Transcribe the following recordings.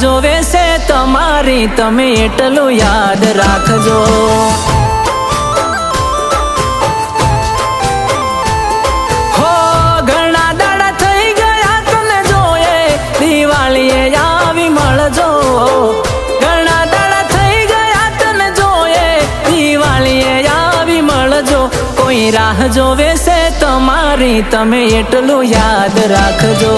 જોવે છે તમારી, તમે એટલું યાદ રાખજો। હો ઘણા દાડા થઈ ગયા તને જોયે, દિવાળીએ આવી મળજો। ઘણા દાડા થઈ ગયા તને જોયે, દિવાળીએ આવી મળજો। કોઈ રાહ જોવે છે તમારી, તમે એટલું યાદ રાખજો।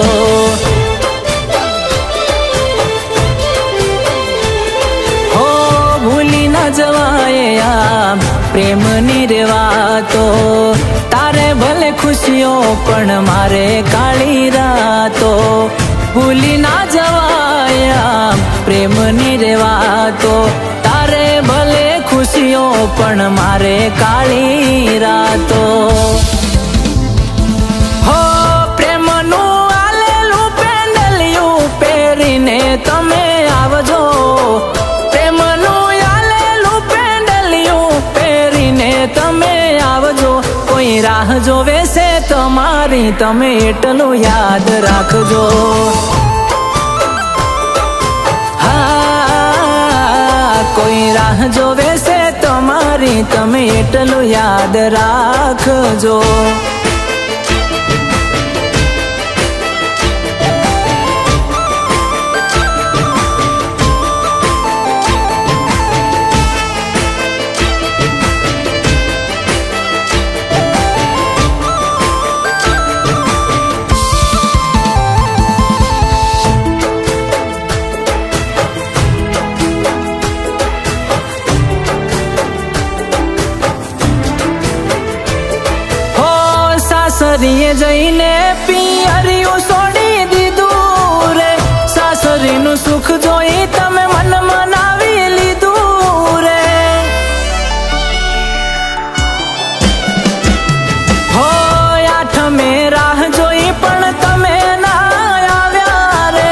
ભૂલી ના જવાય આ પ્રેમની રે વાતો, તારે ભલે ખુશીઓ પણ મારે કાળી રાતો। ભૂલી ના જવાય આ પ્રેમની રે વાતો, તારે ભલે ખુશીઓ પણ મારે કાળી રાતો। હો પ્રેમનું આલેલું પેન્ડલિયું પહેરીને તમે આવજો। કોઈ રાહ જોવે છે તમારી, તમે એટલું યાદ રાખજો। હા કોઈ રાહ જોવે છે તમારી, તમે એટલું યાદ રાખજો। સાસરીએ જઈને પિયરિયું છોડી દીધું રે, સાસરીનું સુખ જોઈ તમે મન મનાવી લીધું રે। હો આઠમે રાહ જોઈ પણ તમે ના આવ્યા રે,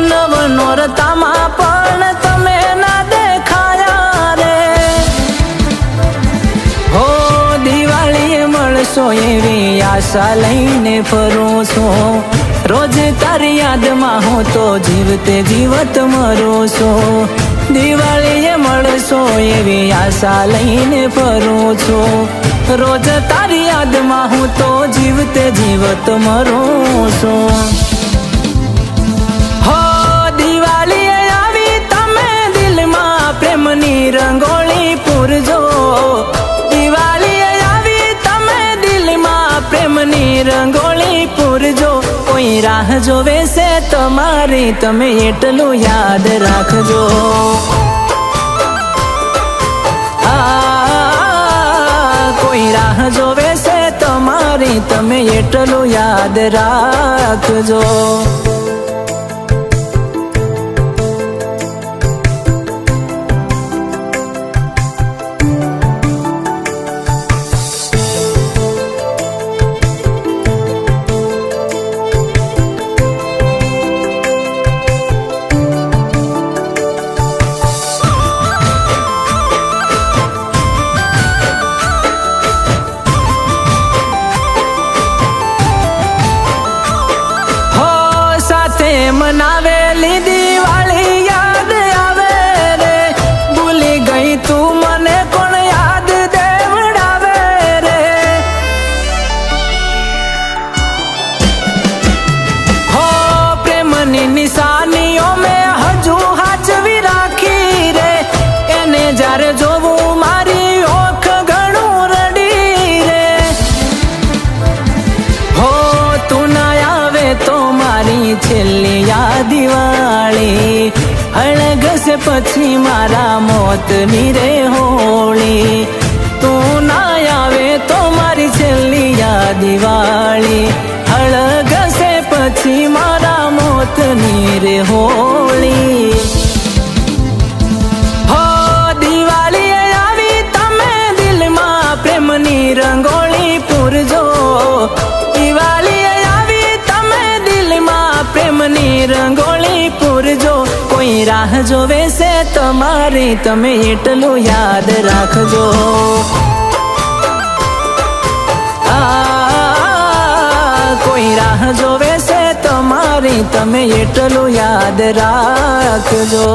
નવ નોરતામાં પણ તમે ના દેખાયા રે। હો દિવાળીએ મળશો એવી આશા લઈને ફરું છું, રોજ તારી યાદમાં હું તો જીવતે જીવત મરું છું। દિવાળીએ મળશો એવી આશા લઈને ફરું છું, રોજ તારી યાદમાં હું તો જીવતે જીવત મરું છું। હો દિવાળીએ આવી તમે દિલમાં પ્રેમની રંગોળી પૂરજો। પ્રેમની રંગોળી પૂરજો। કોઈ રાહ જોવે છે તમારી, તમે એટલું યાદ રાખજો। કોઈ રાહ જોવે છે તમારી, તમે એટલું યાદ રાખજો। મનાવેલી દિવાળી યાદ આવે રે, ભૂલી ગઈ તું મને કોણ યાદ દેવડાવે રે। હો પ્રેમની નિશાનીઓ મેં હજુ હાચવી રાખી રે, એને જ્યારે જોવું મારી ઓખ ઘણું રડી રે। હો તું ના આવે તો મારી છેલ્લી દિવાળી હળગશે પછી મારા મોતની રે હોળી। તું ના આવે તો મારી છેલ્લી દિવાળી હળગશે પછી મારા મોતની રે હોળી। હો દિવાળીએ આવી તમે દિલમાં પ્રેમની રંગોળી પૂરજો। દિવાળીએ આવી તમે દિલમાં પ્રેમની રંગોળી પૂરજો। કોઈ રાહ જોવે છે તમારી, તમે એટલું યાદ રાખજો। કોઈ રાહ જોવે છે તમારી, મારી તમે એટલું યાદ રાખજો.